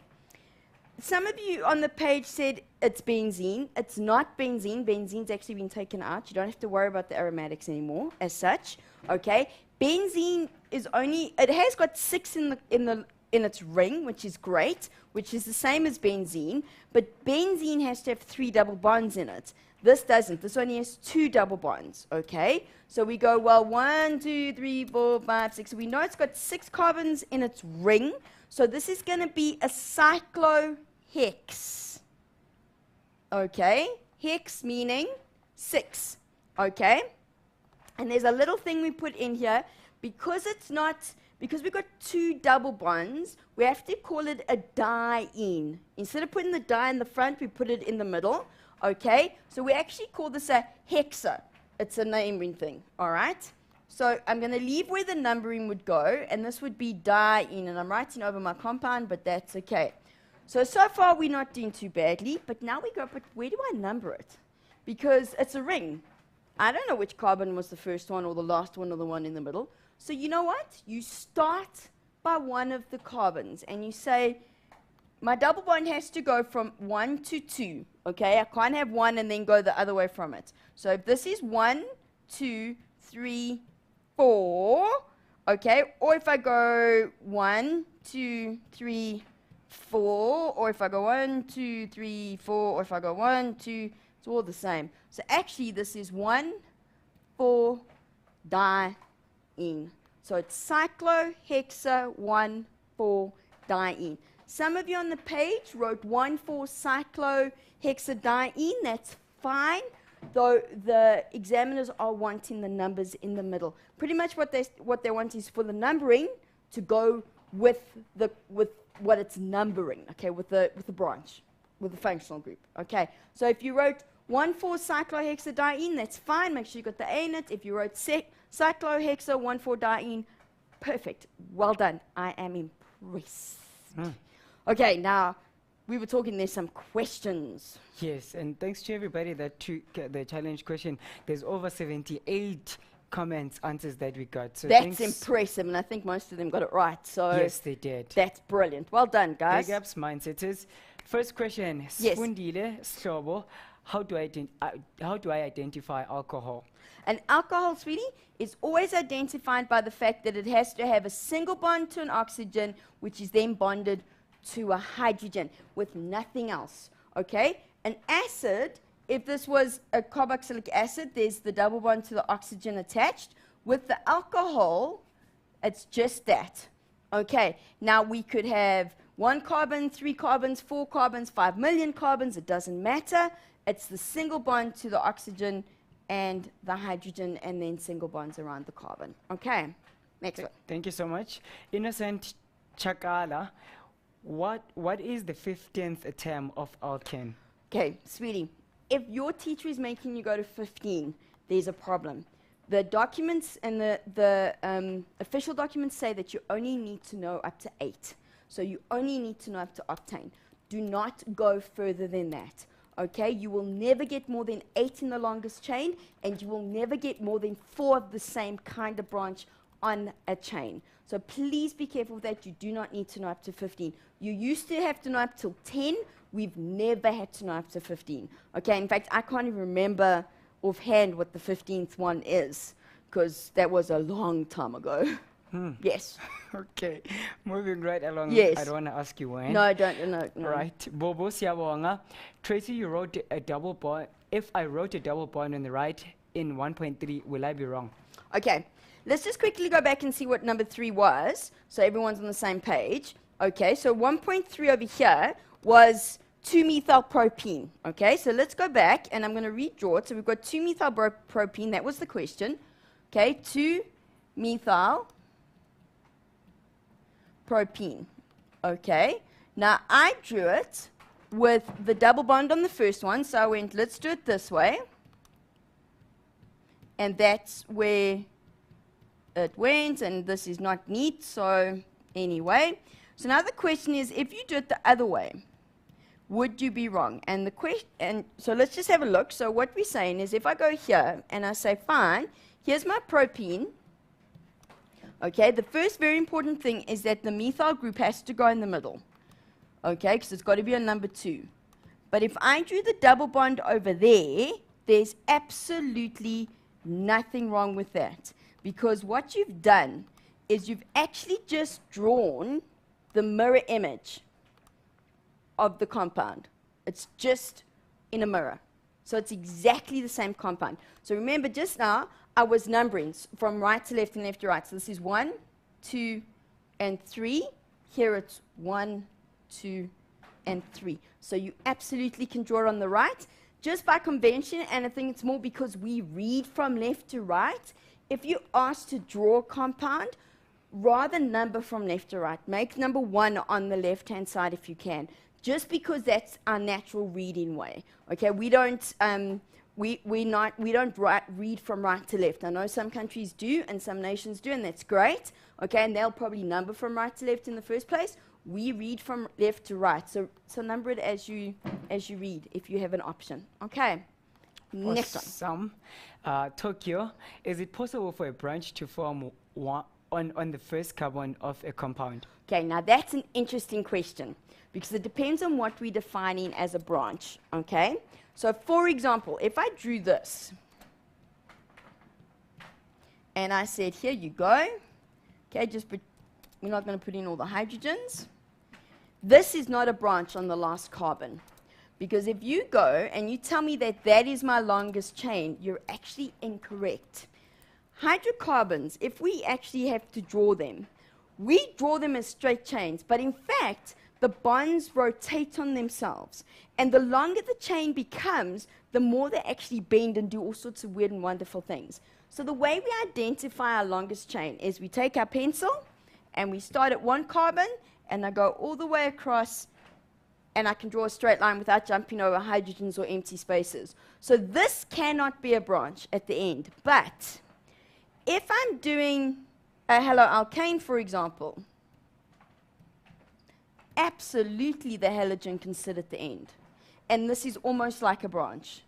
Some of you on the page said it's benzene. It's not benzene. Benzene's actually been taken out. You don't have to worry about the aromatics anymore as such. Okay? Benzene is only, it has got 6 in its ring, which is great, which is the same as benzene, but benzene has to have 3 double bonds in it. This doesn't. This only has 2 double bonds, okay? So we go, well, 1, 2, 3, 4, 5, 6. So we know it's got 6 carbons in its ring. So this is going to be a cyclohex. Okay? Hex meaning 6. Okay? And there's a little thing we put in here. Because we've got 2 double bonds, we have to call it a diene. Instead of putting the di in the front, we put it in the middle. Okay? So we actually call this a hexa. It's a naming thing. All right? So I'm going to leave where the numbering would go, and this would be diene. And I'm writing over my compound, but that's okay. So far we're not doing too badly, but now we go, but where do I number it? Because it's a ring. I don't know which carbon was the first one or the last one or the one in the middle. So you know what? You start by one of the carbons, and you say, my double bond has to go from 1 to 2. Okay, I can't have 1 and then go the other way from it. So if this is 1, 2, 3, 4, okay, or if I go 1, 2, 3, 4, or if I go 1, 2, 3, 4, or if I go 1, 2, it's all the same. So actually this is 1, 4, diene. So it's cyclohexa 1, 4, diene. Some of you on the page wrote 1, 4, cyclohexadiene. That's fine, though the examiners are wanting the numbers in the middle. Pretty much what they want is for the numbering to go with what it's numbering, okay, with the branch, with the functional group, okay. So if you wrote 1, 4 cyclohexadiene, that's fine. Make sure you got the A in it. If you wrote cyclohexa 1, 4 diene, perfect. Well done. I am impressed. Okay, now we were talking. There's some questions. Yes, and thanks to everybody that took the challenge question. There's over 78 comments, answers that we got. So that's impressive, and I think most of them got it right. So yes, they did. That's brilliant. Well done, guys. Big ups, Mindsetters. First question, yes. Sfundile Slobo, how do I identify alcohol? An alcohol, sweetie, is always identified by the fact that it has to have a single bond to an oxygen, which is then bonded to a hydrogen with nothing else, okay? An acid, if this was a carboxylic acid, there's the double bond to the oxygen attached. With the alcohol, it's just that, okay? Now, we could have 1 carbon, 3 carbons, 4 carbons, 5 million carbons, it doesn't matter. It's the single bond to the oxygen and the hydrogen, and then single bonds around the carbon. Okay, next one. Thank you so much. Innocent Chakala, what is the 15th term of alkane? Okay, sweetie, if your teacher is making you go to 15, there's a problem. The documents and the official documents say that you only need to know up to 8. So you only need to know up to octane. Do not go further than that. Okay, you will never get more than 8 in the longest chain, and you will never get more than 4 of the same kind of branch on a chain. So please be careful with that. You do not need to know up to 15. You used to have to know up till 10. We've never had to know up to 15. Okay, in fact, I can't even remember offhand what the 15th one is, because that was a long time ago. Yes. Okay, moving right along. Yes. I don't want to ask you when. No, don't, no. Right. Bobo Siabonga. Tracy, you wrote a double bond. If I wrote a double bond on the right in 1.3, will I be wrong? Okay, let's just quickly go back and see what number 3 was, so everyone's on the same page. Okay, so 1.3 over here was 2-methylpropene. Okay, so let's go back, and I'm going to redraw it. So we've got 2-methylpropene. That was the question. Okay, 2-methylpropene. Okay, now I drew it with the double bond on the first one, so I went, let's do it this way. And that's where it went, and this is not neat, so anyway. So now the question is, if you do it the other way, would you be wrong? And so let's just have a look. So what we're saying is, if I go here and I say, fine, here's my propene. Okay, the first very important thing is that the methyl group has to go in the middle. Okay, because it's got to be on number 2. But if I drew the double bond over there, there's absolutely nothing wrong with that. Because what you've done is you've actually just drawn the mirror image of the compound. It's just in a mirror. So it's exactly the same compound. So remember, just now, I was numbering from right to left and left to right. So this is 1, 2, and 3. Here it's 1, 2, and 3. So you absolutely can draw it on the right, just by convention, and I think it's more because we read from left to right. If you're asked to draw a compound, rather number from left to right. Make number 1 on the left-hand side if you can, just because that's our natural reading way. Okay, we don't read from right to left. I know some countries do and some nations do, and that's great. Okay, and they'll probably number from right to left in the first place. We read from left to right, so number it as you read if you have an option. Okay, next one. Tokyo, is it possible for a branch to form on the first carbon of a compound? Okay, now that's an interesting question, because it depends on what we're defining as a branch. Okay, so for example, if I drew this and I said, here you go. Okay, we're not going to put in all the hydrogens. This is not a branch on the last carbon, because if you go and you tell me that that is my longest chain, you're actually incorrect. Hydrocarbons, if we actually have to draw them, we draw them as straight chains, but in fact, the bonds rotate on themselves. And the longer the chain becomes, the more they actually bend and do all sorts of weird and wonderful things. So the way we identify our longest chain is we take our pencil and we start at 1 carbon, and I go all the way across, and I can draw a straight line without jumping over hydrogens or empty spaces. So this cannot be a branch at the end. But if I'm doing a haloalkane, for example, absolutely the halogen can sit at the end. And this is almost like a branch.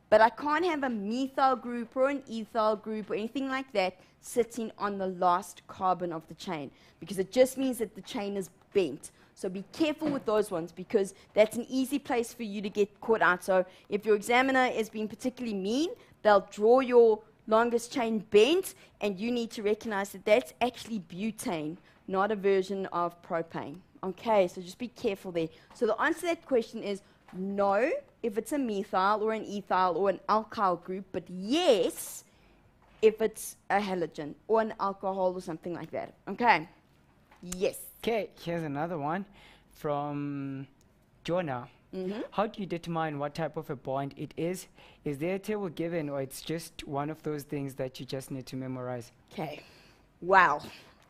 But I can't have a methyl group or an ethyl group or anything like that sitting on the last carbon of the chain, because it just means that the chain is bent. So be careful with those ones, because that's an easy place for you to get caught out. So if your examiner is being particularly mean, they'll draw your longest chain bent, and you need to recognize that that's actually butane, not a version of propane. Okay, so just be careful there. So the answer to that question is no, if it's a methyl or an ethyl or an alkyl group, but yes, if it's a halogen or an alcohol or something like that. Okay, yes. Okay, here's another one. from Jonah. How do you determine what type of a bond it is? Is there a table given, or it's just one of those things that you just need to memorize? Okay. Wow.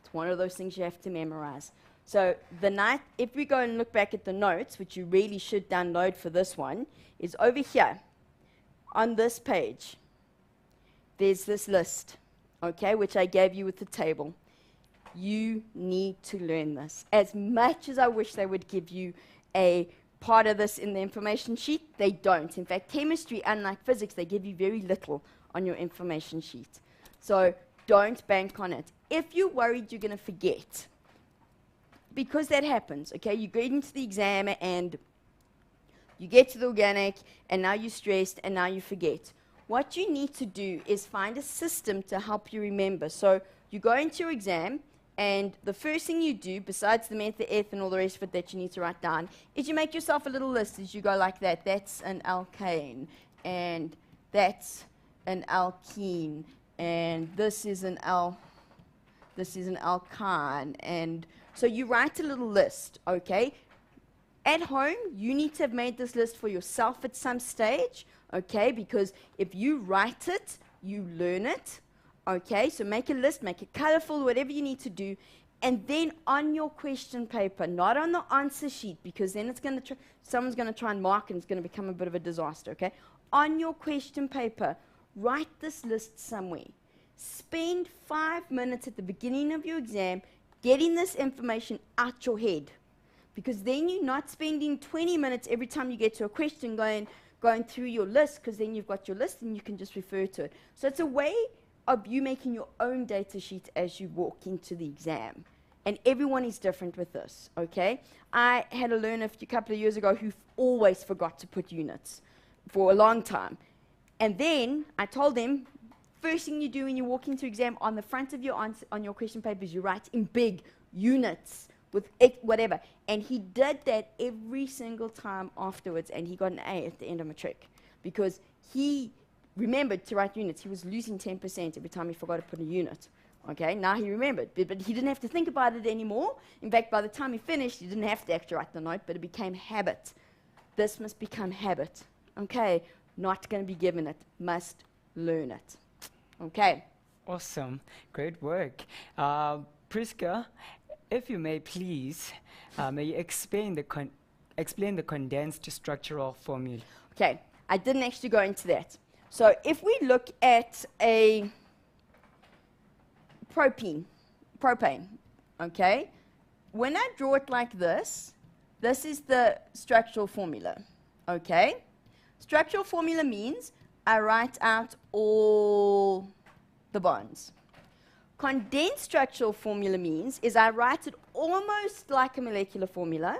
It's one of those things you have to memorize. So if we go and look back at the notes, which you really should download for this one, is over here on this page. There's this list, okay, which I gave you with the table. You need to learn this. As much as I wish they would give you a part of this in the information sheet, they don't. In fact, chemistry, unlike physics, they give you very little on your information sheet. So don't bank on it. If you're worried you're going to forget, because that happens, okay? You go into the exam and you get to the organic, and now you're stressed, and now you forget. What you need to do is find a system to help you remember. So you go into your exam, and the first thing you do, besides the meth, the eth, and all the rest of it that you need to write down, is you make yourself a little list as you go like that. That's an alkane, and that's an alkene, and this is an alkyne, and so you write a little list, okay? At home, you need to have made this list for yourself at some stage, okay? Because if you write it, you learn it. Okay, so make a list, make it colorful, whatever you need to do, and then on your question paper, not on the answer sheet, because then it's going to someone's going to try and mark and it's going to become a bit of a disaster, okay? On your question paper, write this list somewhere. Spend 5 minutes at the beginning of your exam getting this information out your head, because then you're not spending 20 minutes every time you get to a question going through your list, because then you've got your list and you can just refer to it. So it's a way of you making your own data sheet as you walk into the exam. And everyone is different with this, okay? I had a learner a couple of years ago who always forgot to put units for a long time. And then I told them, first thing you do when you walk into exam, on the front of your answer, on your question papers, you write in big units with whatever. And he did that every single time afterwards, and he got an A at the end of matric, because he remembered to write units. He was losing 10% every time he forgot to put a unit. Okay, now he remembered, but he didn't have to think about it anymore. In fact, by the time he finished, he didn't have to actually write the note, but it became habit. This must become habit. Okay, not going to be given it, must learn it. Okay. Awesome, great work. Priska, if you may please, may you explain the condensed structural formula? Okay, I didn't actually go into that. So if we look at a propane, okay, when I draw it like this, this is the structural formula, okay? Structural formula means I write out all the bonds. Condensed structural formula means is I write it almost like a molecular formula,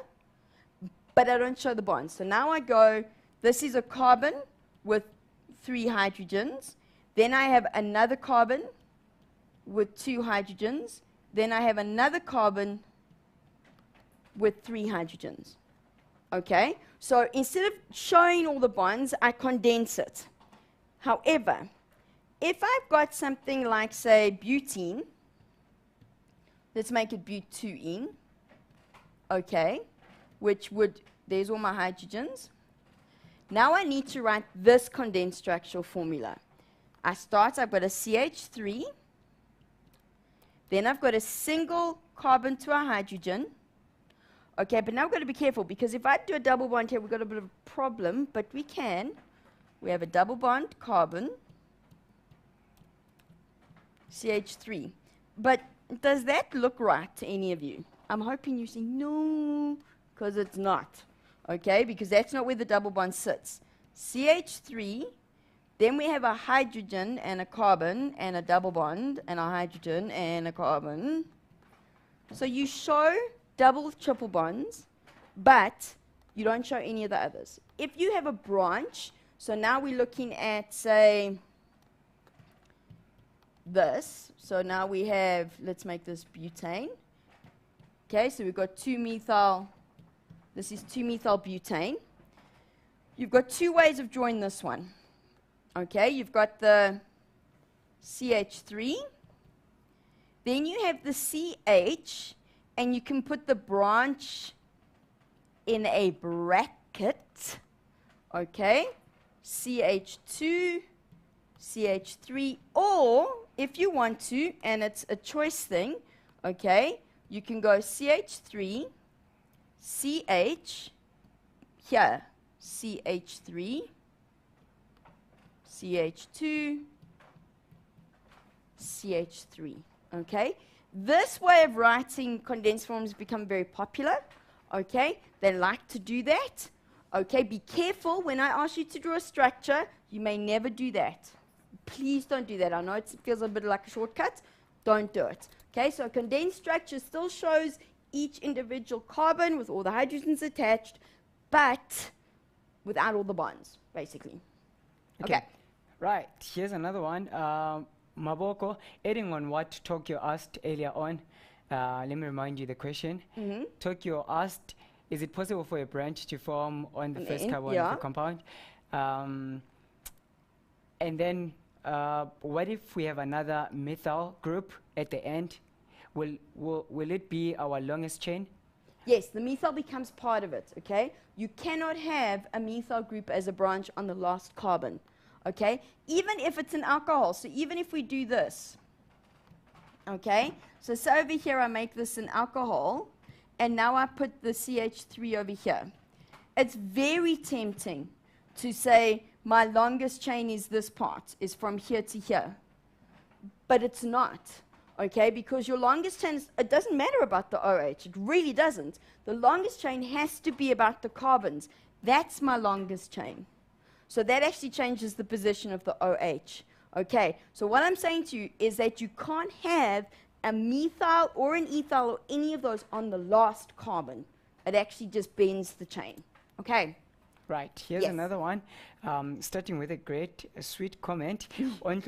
but I don't show the bonds. So now I go, this is a carbon with 3 hydrogens. Then I have another carbon with 2 hydrogens. Then I have another carbon with 3 hydrogens. Okay? So instead of showing all the bonds, I condense it. However, if I've got something like, say, butene, let's make it butene, okay, which would, there's all my hydrogens. Now I need to write this condensed structural formula. I've got a CH3, then I've got a single carbon to a hydrogen. Okay, but now we've got to be careful, because if I do a double bond here, we've got a bit of a problem, but we can. We have a double bond carbon, CH3. But does that look right to any of you? I'm hoping you say no, because it's not. Okay, because that's not where the double bond sits. CH3, then we have a hydrogen and a carbon and a double bond and a hydrogen and a carbon. So you show double, triple bonds, but you don't show any of the others. If you have a branch, so now we're looking at, say, this. So now we have, let's make this butane. Okay, so we've got 2-methyl. This is 2-methyl-butane. You've got 2 ways of drawing this one. Okay, you've got the CH3. Then you have the CH, and you can put the branch in a bracket, okay, CH2, CH3, or if you want to, and it's a choice thing, okay, you can go CH3, CH, here, CH3, CH2, CH3, okay? This way of writing condensed forms has become very popular, okay? They like to do that, okay? Be careful when I ask you to draw a structure, you may never do that. Please don't do that. I know it feels a bit like a shortcut. Don't do it, okay? So a condensed structure still shows each individual carbon with all the hydrogens attached, but without all the bonds, basically. Okay. Right, here's another one. Maboko, adding on what Tokyo asked earlier on, let me remind you the question. Tokyo asked, is it possible for a branch to form on the first carbon of the compound? And then, what if we have another methyl group at the end? Will it be our longest chain? Yes, the methyl becomes part of it, okay? You cannot have a methyl group as a branch on the last carbon. Okay, even if it's an alcohol, so even if we do this, okay, so over here I make this an alcohol, and now I put the CH3 over here. It's very tempting to say my longest chain is this part, is from here to here, but it's not, okay, because your longest chain, it doesn't matter about the OH, it really doesn't. The longest chain has to be about the carbons. That's my longest chain. So that actually changes the position of the OH. Okay, so what I'm saying to you is that you can't have a methyl or an ethyl or any of those on the last carbon. It actually just bends the chain. Okay. Right, here's another one. Starting with a great, sweet comment. I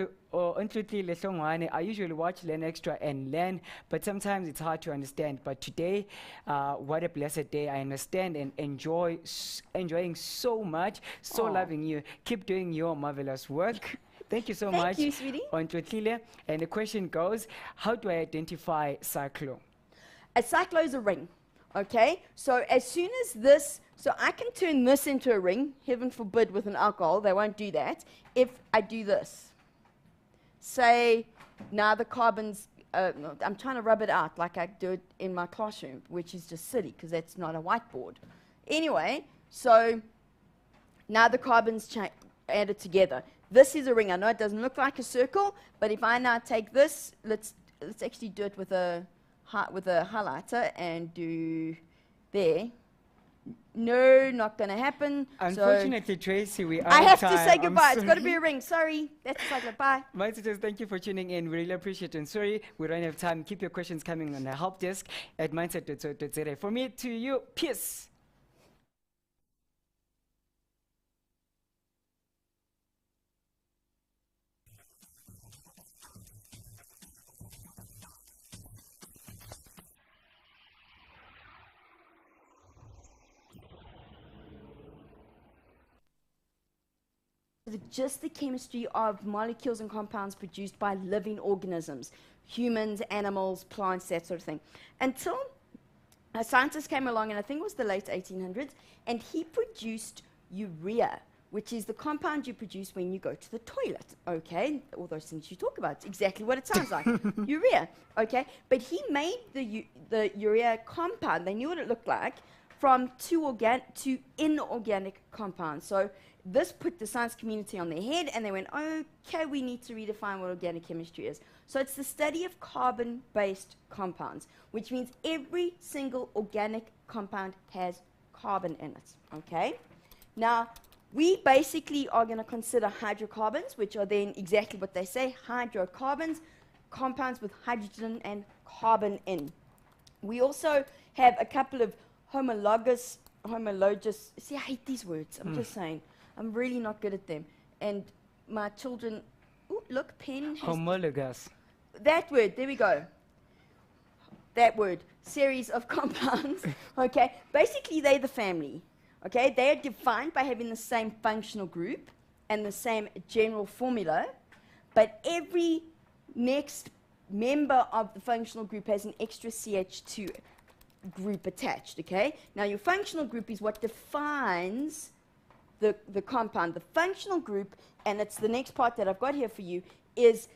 usually watch Learn Extra and learn, but sometimes it's hard to understand. But today, what a blessed day. I understand and enjoying so much, so loving you. Keep doing your marvelous work. Thank you so much. Thank you, sweetie. And the question goes, how do I identify cyclo? A cyclo is a ring. Okay, so as soon as this, so I can turn this into a ring, heaven forbid with an alcohol, they won't do that, if I do this. Say, now the carbons, I'm trying to rub it out like I do it in my classroom, which is just silly because that's not a whiteboard. Anyway, so now the carbons added together. This is a ring. I know it doesn't look like a circle, but if I now take this, let's actually do it with a highlighter and do there. No, not going to happen. Unfortunately, so Tracy, I have to say goodbye. It's got to be a ring. Sorry. That's a cycle. Bye. My sisters, thank you for tuning in. We really appreciate it. And sorry, we don't have time. Keep your questions coming on the help desk at mindset.co.za. For me, to you, peace. Just the chemistry of molecules and compounds produced by living organisms, humans, animals, plants, that sort of thing. Until a scientist came along, and I think it was the late 1800s, and he produced urea, which is the compound you produce when you go to the toilet, okay? All those things you talk about, it's exactly what it sounds like, urea, okay? But he made the urea compound, they knew what it looked like, from two inorganic compounds. So this put the science community on their head, and they went, okay, we need to redefine what organic chemistry is. So it's the study of carbon-based compounds, which means every single organic compound has carbon in it, okay? Now, we basically are going to consider hydrocarbons, which are then exactly what they say, hydrocarbons, compounds with hydrogen and carbon in. We also have a couple of homologous, see, I hate these words, I'm just saying. I'm really not good at them. And my children, ooh, look, pen. Homologous. That word, there we go. That word, series of compounds, okay? Basically, they're the family, okay? They are defined by having the same functional group and the same general formula, but every next member of the functional group has an extra CH2 group attached, okay? Now, your functional group is what defines the compound. The functional group, and it's the next part that I've got here for you, is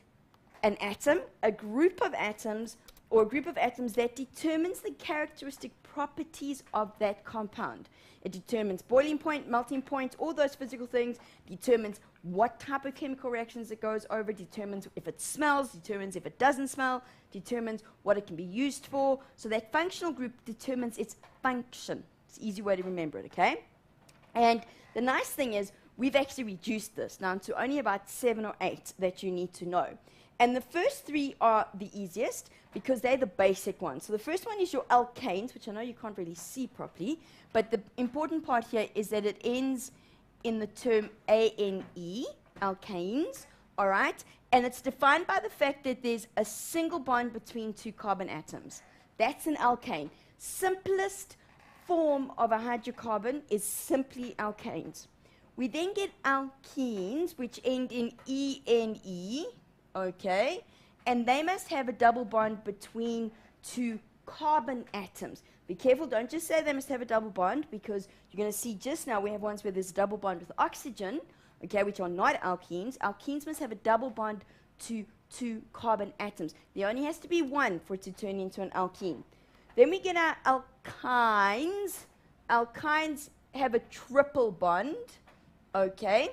an atom, a group of atoms, or a group of atoms that determines the characteristic properties of that compound. It determines boiling point, melting point, all those physical things, determines what type of chemical reactions it goes over, determines if it smells, determines if it doesn't smell, determines what it can be used for. So that functional group determines its function. It's an easy way to remember it, okay? And the nice thing is we've actually reduced this down to only about 7 or 8 that you need to know. And the first 3 are the easiest because they're the basic ones. So the first one is your alkanes, which I know you can't really see properly, but the important part here is that it ends in the term ane, alkanes, all right? And it's defined by the fact that there's a single bond between 2 carbon atoms. That's an alkane. Simplest form of a hydrocarbon is simply alkanes. We then get alkenes, which end in ene, okay? And they must have a double bond between 2 carbon atoms. Be careful, don't just say they must have a double bond, because you're going to see just now we have ones where there's a double bond with oxygen, okay, which are not alkenes. Alkenes must have a double bond to 2 carbon atoms. There only has to be 1 for it to turn into an alkene. Then we get our alkynes. Alkynes have a triple bond, okay?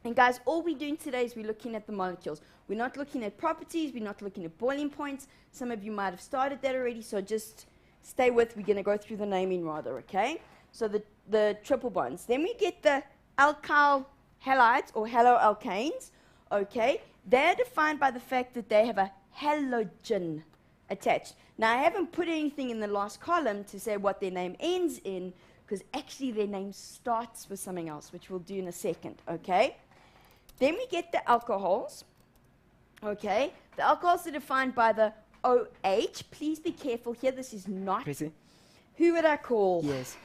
And guys, all we're doing today is we're looking at the molecules. We're not looking at properties. We're not looking at boiling points. Some of you might have started that already, so just stay with. We're going to go through the naming rather, okay? So the triple bonds. Then we get the alkyl halides or haloalkanes, okay? They're defined by the fact that they have a halogen attached. Now, I haven't put anything in the last column to say what their name ends in, because actually their name starts with something else, which we'll do in a second, okay? Then we get the alcohols, okay? The alcohols are defined by the OH. Please be careful here. This is not... Tracy? Who would I call? Yes.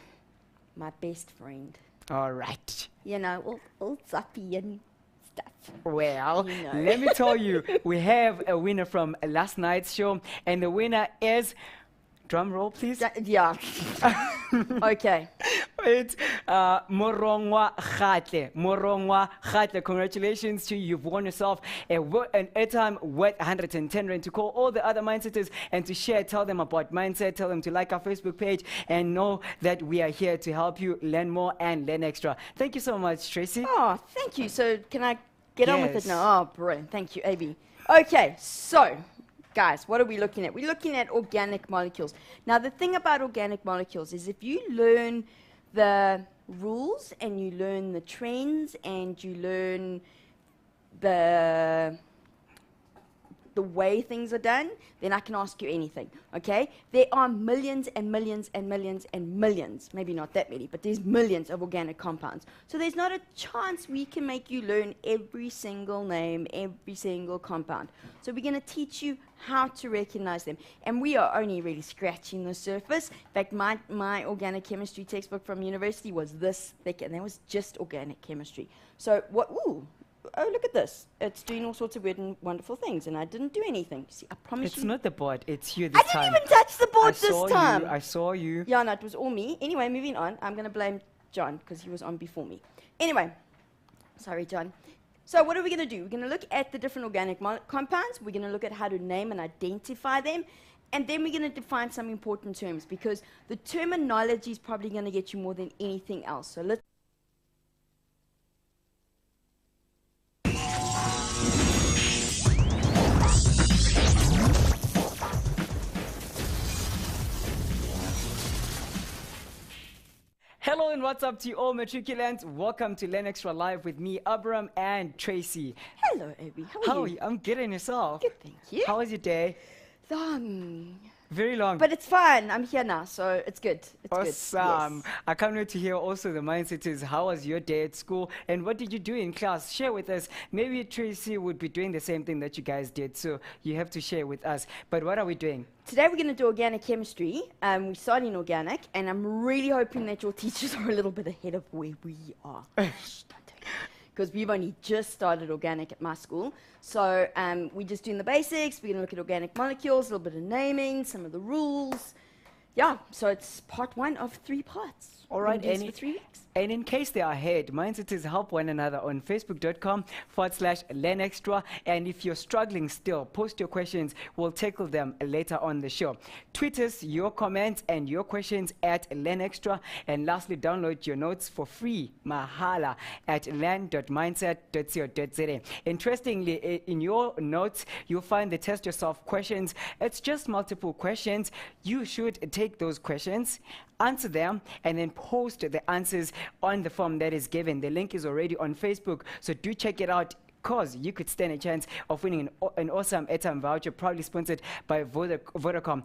My best friend. All right. You know, all zappy and stuff. Well, You know. let me tell you, we have a winner from last night's show, and the winner is... Drum roll, please. Yeah. Okay. It's Morongwa Khatle. Morongwa Khatle. Congratulations to you. You've won yourself an airtime worth 110 rand to call all the other mindsetters and to share. Tell them about mindset. Tell them to like our Facebook page and know that we are here to help you learn more and learn extra. Thank you so much, Tracy. Oh, thank you. So can I get on with Yes. it now? Oh, brilliant. Thank you, AB. Okay, so... Guys, what are we looking at? We're looking at organic molecules. Now, the thing about organic molecules is if you learn the rules and you learn the trends and you learn the way things are done, then I can ask you anything, okay? There are millions and millions and millions and millions, maybe not that many, but there's millions of organic compounds. So there's not a chance we can make you learn every single name, every single compound. So we're going to teach you how to recognize them. And we are only really scratching the surface. In fact, my organic chemistry textbook from university was this thick, and that was just organic chemistry. So oh, look at this. It's doing all sorts of weird and wonderful things, and I didn't do anything. See, I promise It's you. not the board, it's you this I time. didn't even touch the board this time. I saw you. Yeah, no, it was all me. Anyway, moving on. I'm going to blame John, because he was on before me. Anyway, sorry, John. So what are we going to do? We're going to look at the different organic compounds. We're going to look at how to name and identify them. And then we're going to define some important terms, because the terminology is probably going to get you more than anything else. So let's... Hello and what's up to you all matriculants. Welcome to Learn Extra Live with me, Abram and Tracy. Hello, Abby. How are you? I'm good, and yourself? Good, thank you. How was your day? Long. Very long. But it's fine. I'm here now, so it's good. It's Awesome. good. Yes. I can't wait to hear also the mindsetters. How was your day at school and what did you do in class? Share with us. Maybe Tracy would be doing the same thing that you guys did, so you have to share with us. But what are we doing? Today we're going to do organic chemistry. We're starting organic, and I'm really hoping that your teachers are a little bit ahead of where we are. Because we've only just started organic at my school. So we're just doing the basics. We're going to look at organic molecules, a little bit of naming, some of the rules, yeah, so it's part 1 of 3 parts. All right, We're gonna do this for 3 weeks. And in case they are ahead, mindset is help one another on facebook.com/learnextra. And if you're struggling still, post your questions. We'll tackle them later on the show. Tweet us your comments and your questions at learnextra. And lastly, download your notes for free, mahala, at learn.mindset.co.za. Interestingly, in your notes, you'll find the test yourself questions. It's just multiple questions. You should take those questions, answer them, and then post the answers on the form that is given. The link is already on Facebook, so do check it out, because you could stand a chance of winning an awesome airtime voucher, proudly sponsored by Vodacom,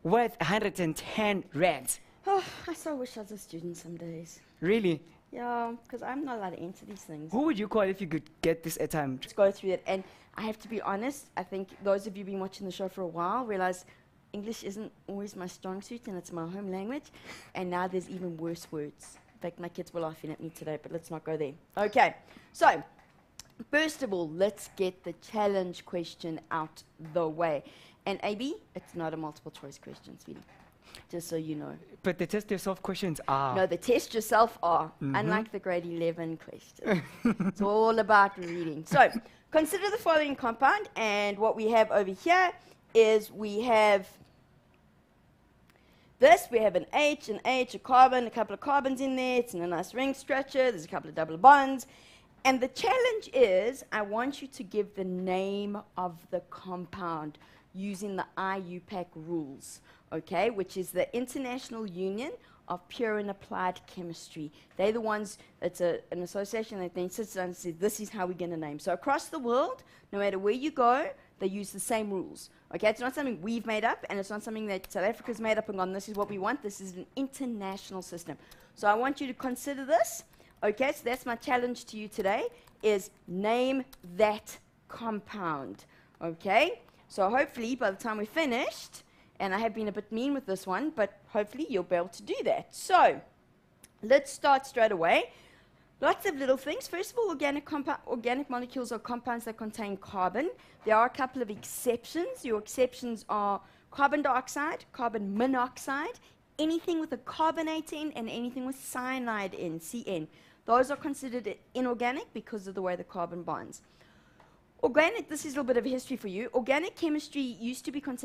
worth 110 rands. Oh, I so wish I was a student some days. Really? Yeah, because I'm not allowed to enter these things. Who would you call if you could get this airtime? Let's go through it. And I have to be honest, I think those of you who've been watching the show for a while realize English isn't always my strong suit, and it's my home language. And now there's even worse words. In fact, my kids were laughing at me today, but let's not go there. Okay, so first of all, let's get the challenge question out the way. And AB, it's not a multiple choice question, sweetie, just so you know. But the test yourself questions are. No, the test yourself are, unlike the grade 11 question. It's all about reading. So, consider the following compound, and what we have over here is we have this. We have an H, a carbon, a couple of carbons in there. It's in a nice ring structure. There's a couple of double bonds. And the challenge is, I want you to give the name of the compound using the IUPAC rules, okay, which is the International Union of Pure and Applied Chemistry. They're the ones, it's an association that then sits down and says, this is how we're going to name. So across the world, no matter where you go, they use the same rules. Okay, it's not something we've made up, and it's not something that South Africa's made up and gone, this is what we want. This is an international system. So I want you to consider this. Okay, so that's my challenge to you today, is name that compound. Okay, so hopefully by the time we're finished, and I have been a bit mean with this one, but hopefully you'll be able to do that. So let's start straight away. Lots of little things. First of all, organic molecules are compounds that contain carbon. There are a couple of exceptions. Your exceptions are carbon dioxide, carbon monoxide, anything with a carbonate in, and anything with cyanide in, CN. Those are considered inorganic because of the way the carbon bonds. Organic, this is a little bit of history for you. Organic chemistry used to be considered